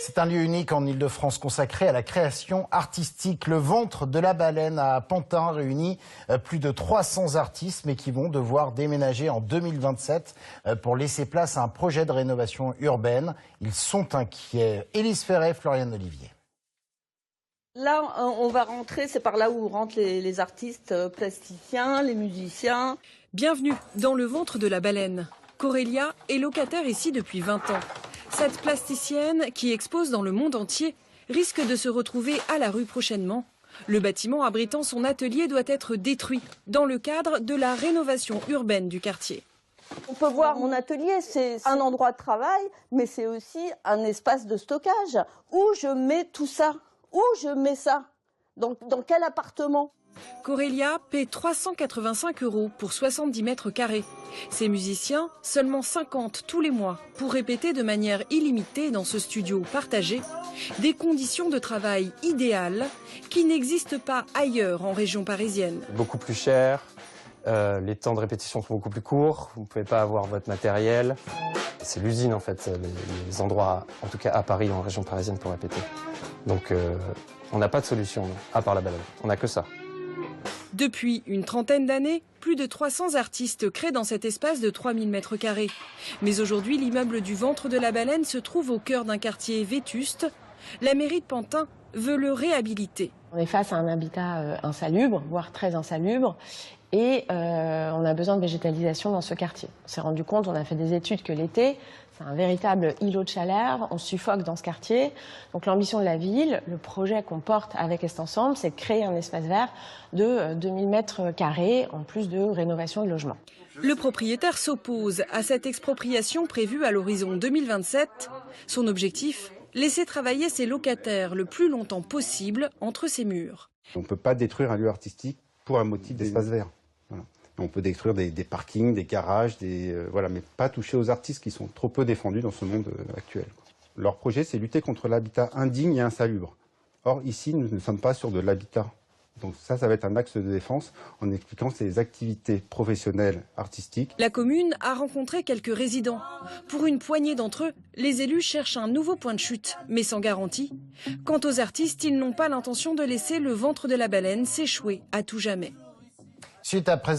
C'est un lieu unique en Île-de-France consacré à la création artistique. Le ventre de la baleine à Pantin réunit plus de 300 artistes, mais qui vont devoir déménager en 2027 pour laisser place à un projet de rénovation urbaine. Ils sont inquiets. Élise Ferret, Floriane Olivier. Là, on va rentrer, c'est par là où rentrent les artistes plasticiens, les musiciens. Bienvenue dans le ventre de la baleine. Corélia est locataire ici depuis 20 ans. Cette plasticienne, qui expose dans le monde entier, risque de se retrouver à la rue prochainement. Le bâtiment abritant son atelier doit être détruit dans le cadre de la rénovation urbaine du quartier. On peut voir mon atelier, c'est un endroit de travail, mais c'est aussi un espace de stockage. Où je mets tout ça? Où je mets ça? Dans quel appartement? Corélia paie 385 € pour 70 mètres carrés. Ses musiciens, seulement 50 tous les mois pour répéter de manière illimitée dans ce studio partagé. Des conditions de travail idéales qui n'existent pas ailleurs en région parisienne. Beaucoup plus cher, les temps de répétition sont beaucoup plus courts, vous ne pouvez pas avoir votre matériel. C'est l'usine en fait, les endroits, en tout cas à Paris, en région parisienne pour répéter. Donc on n'a pas de solution à part la balade, on n'a que ça. Depuis une trentaine d'années, plus de 300 artistes créent dans cet espace de 3000 mètres carrés. Mais aujourd'hui, l'immeuble du ventre de la baleine se trouve au cœur d'un quartier vétuste. La mairie de Pantin veut le réhabiliter. On est face à un habitat insalubre, voire très insalubre, et on a besoin de végétalisation dans ce quartier. On s'est rendu compte, on a fait des études que l'été, c'est un véritable îlot de chaleur, on suffoque dans ce quartier. Donc l'ambition de la ville, le projet qu'on porte avec Est Ensemble, c'est de créer un espace vert de 2000 mètres carrés, en plus de rénovation de logements. Le propriétaire s'oppose à cette expropriation prévue à l'horizon 2027. Son objectif, laisser travailler ses locataires le plus longtemps possible entre ses murs. On ne peut pas détruire un lieu artistique pour un motif d'espace vert. Voilà. On peut détruire des parkings, des garages, voilà, mais pas toucher aux artistes qui sont trop peu défendus dans ce monde actuel. Leur projet, c'est lutter contre l'habitat indigne et insalubre. Or, ici, nous ne sommes pas sur de l'habitat. Donc ça va être un axe de défense en expliquant ces activités professionnelles, artistiques. La commune a rencontré quelques résidents. Pour une poignée d'entre eux, les élus cherchent un nouveau point de chute, mais sans garantie. Quant aux artistes, ils n'ont pas l'intention de laisser le ventre de la baleine s'échouer à tout jamais. Suite à présent.